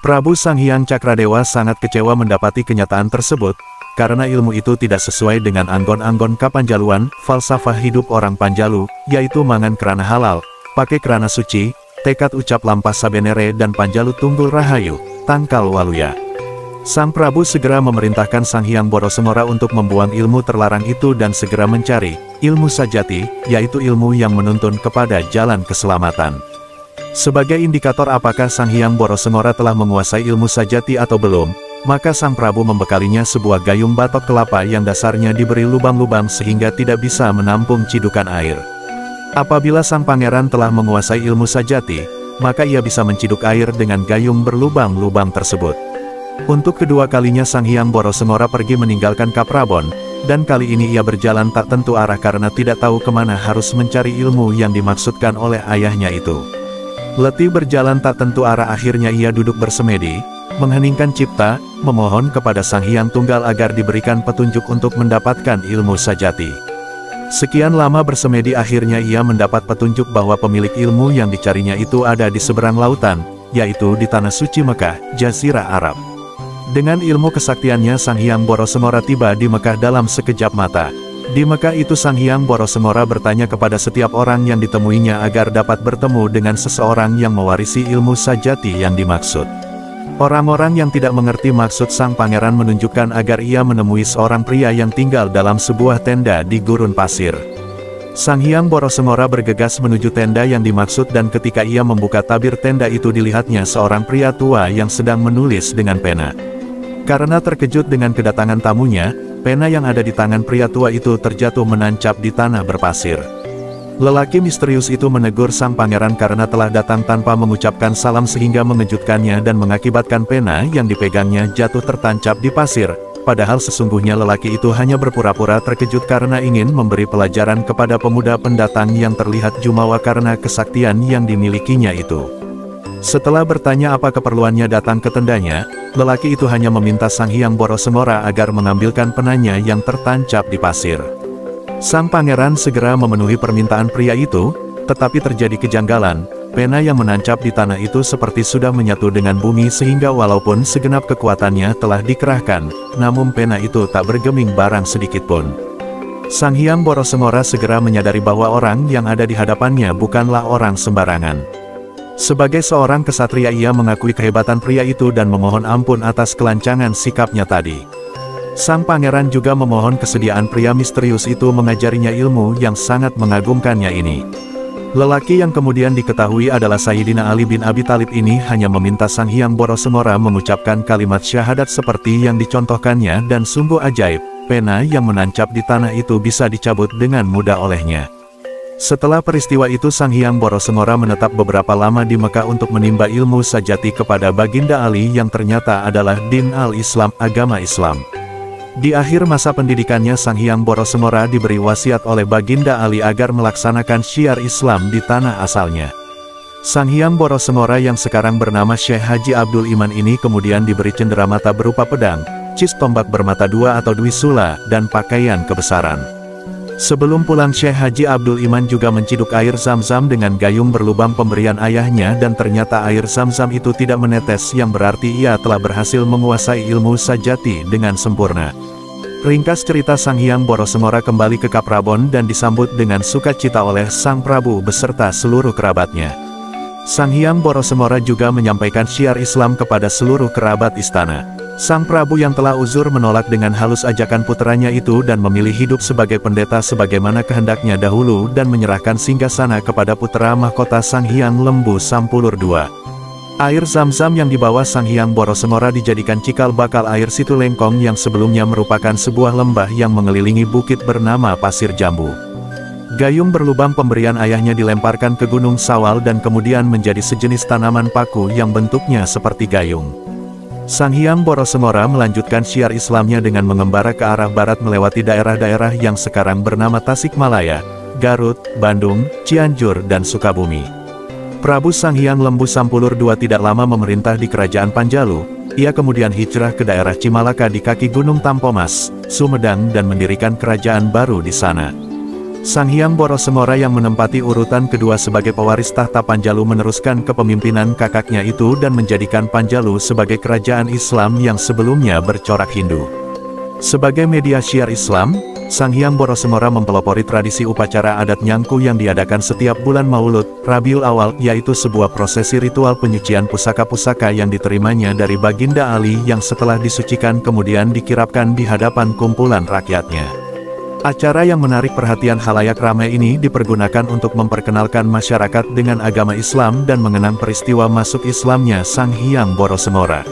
Prabu Sanghyang Cakradewa sangat kecewa mendapati kenyataan tersebut, karena ilmu itu tidak sesuai dengan anggon-anggon kapanjaluan, falsafah hidup orang Panjalu, yaitu mangan kerana halal, pakai kerana suci, tekad ucap lampas sabenere dan Panjalu tunggul rahayu, tangkal waluya. Sang Prabu segera memerintahkan Sang Hyang Borosengora untuk membuang ilmu terlarang itu dan segera mencari ilmu sajati, yaitu ilmu yang menuntun kepada jalan keselamatan. Sebagai indikator apakah Sang Hyang Borosengora telah menguasai ilmu sajati atau belum, maka Sang Prabu membekalinya sebuah gayung batok kelapa yang dasarnya diberi lubang-lubang sehingga tidak bisa menampung cidukan air. Apabila sang pangeran telah menguasai ilmu sajati, maka ia bisa menciduk air dengan gayung berlubang-lubang tersebut. Untuk kedua kalinya Sang Hyang Borosengora pergi meninggalkan Kaprabon, dan kali ini ia berjalan tak tentu arah karena tidak tahu kemana harus mencari ilmu yang dimaksudkan oleh ayahnya itu. Letih berjalan tak tentu arah, akhirnya ia duduk bersemedi, mengheningkan cipta, memohon kepada Sang Hyang Tunggal agar diberikan petunjuk untuk mendapatkan ilmu sajati. Sekian lama bersemedi akhirnya ia mendapat petunjuk bahwa pemilik ilmu yang dicarinya itu ada di seberang lautan, yaitu di Tanah Suci Mekah, Jazirah Arab. Dengan ilmu kesaktiannya Sang Hyang Borosengora tiba di Mekah dalam sekejap mata. Di Mekah itu Sang Hyang Borosengora bertanya kepada setiap orang yang ditemuinya agar dapat bertemu dengan seseorang yang mewarisi ilmu sajati yang dimaksud. Orang-orang yang tidak mengerti maksud sang pangeran menunjukkan agar ia menemui seorang pria yang tinggal dalam sebuah tenda di gurun pasir. Sang Hyang Borosengora bergegas menuju tenda yang dimaksud dan ketika ia membuka tabir tenda itu dilihatnya seorang pria tua yang sedang menulis dengan pena. Karena terkejut dengan kedatangan tamunya, pena yang ada di tangan pria tua itu terjatuh menancap di tanah berpasir. Lelaki misterius itu menegur sang pangeran karena telah datang tanpa mengucapkan salam sehingga mengejutkannya dan mengakibatkan pena yang dipegangnya jatuh tertancap di pasir, padahal sesungguhnya lelaki itu hanya berpura-pura terkejut karena ingin memberi pelajaran kepada pemuda pendatang yang terlihat jumawa karena kesaktian yang dimilikinya itu. Setelah bertanya apa keperluannya datang ke tendanya, lelaki itu hanya meminta Sang Hyang Borosengora agar mengambilkan penanya yang tertancap di pasir. Sang pangeran segera memenuhi permintaan pria itu, tetapi terjadi kejanggalan, pena yang menancap di tanah itu seperti sudah menyatu dengan bumi sehingga walaupun segenap kekuatannya telah dikerahkan, namun pena itu tak bergeming barang sedikitpun. Sang Hyang Borosengora segera menyadari bahwa orang yang ada di hadapannya bukanlah orang sembarangan. Sebagai seorang kesatria ia mengakui kehebatan pria itu dan memohon ampun atas kelancangan sikapnya tadi. Sang pangeran juga memohon kesediaan pria misterius itu mengajarinya ilmu yang sangat mengagumkannya ini. Lelaki yang kemudian diketahui adalah Sayyidina Ali bin Abi Thalib ini hanya meminta Sang Hyang Borosengora mengucapkan kalimat syahadat seperti yang dicontohkannya dan sungguh ajaib, pena yang menancap di tanah itu bisa dicabut dengan mudah olehnya. Setelah peristiwa itu Sang Hyang Borosengora menetap beberapa lama di Mekah untuk menimba ilmu sajati kepada Baginda Ali yang ternyata adalah Din al-Islam, agama Islam. Di akhir masa pendidikannya Sang Hyang Borosengora diberi wasiat oleh Baginda Ali agar melaksanakan syiar Islam di tanah asalnya. Sang Hyang Borosengora yang sekarang bernama Syekh Haji Abdul Iman ini kemudian diberi cenderamata berupa pedang, cis tombak bermata dua atau dwisula, dan pakaian kebesaran. Sebelum pulang Syekh Haji Abdul Iman juga menciduk air zam-zam dengan gayung berlubang pemberian ayahnya dan ternyata air zam-zam itu tidak menetes yang berarti ia telah berhasil menguasai ilmu sajati dengan sempurna. Ringkas cerita Sang Hyang Borosengora kembali ke Kaprabon dan disambut dengan sukacita oleh Sang Prabu beserta seluruh kerabatnya. Sang Hyang Borosengora juga menyampaikan syiar Islam kepada seluruh kerabat istana. Sang Prabu yang telah uzur menolak dengan halus ajakan puteranya itu dan memilih hidup sebagai pendeta sebagaimana kehendaknya dahulu dan menyerahkan singgasana kepada putra mahkota Sang Hyang Lembu Sampulur II. Air zam-zam yang dibawa Sang Hyang Borosengora dijadikan cikal bakal air Situ Lengkong yang sebelumnya merupakan sebuah lembah yang mengelilingi bukit bernama Pasir Jambu. Gayung berlubang pemberian ayahnya dilemparkan ke Gunung Sawal dan kemudian menjadi sejenis tanaman paku yang bentuknya seperti gayung. Sang Hyang Borosengora melanjutkan syiar Islamnya dengan mengembara ke arah barat melewati daerah-daerah yang sekarang bernama Tasikmalaya, Garut, Bandung, Cianjur dan Sukabumi. Prabu Sang Hyang Lembu Sampulur II tidak lama memerintah di kerajaan Panjalu, ia kemudian hijrah ke daerah Cimalaka di kaki Gunung Tampomas, Sumedang dan mendirikan kerajaan baru di sana. Sang Hyang Borosemora yang menempati urutan kedua sebagai pewaris tahta Panjalu meneruskan kepemimpinan kakaknya itu dan menjadikan Panjalu sebagai kerajaan Islam yang sebelumnya bercorak Hindu. Sebagai media syiar Islam, Sang Hyang Borosemora mempelopori tradisi upacara adat Nyangku yang diadakan setiap bulan Maulud, Rabiul Awal, yaitu sebuah prosesi ritual penyucian pusaka-pusaka yang diterimanya dari Baginda Ali yang setelah disucikan kemudian dikirapkan di hadapan kumpulan rakyatnya. Acara yang menarik perhatian khalayak ramai ini dipergunakan untuk memperkenalkan masyarakat dengan agama Islam dan mengenang peristiwa masuk Islamnya Sang Hyang Borosemora.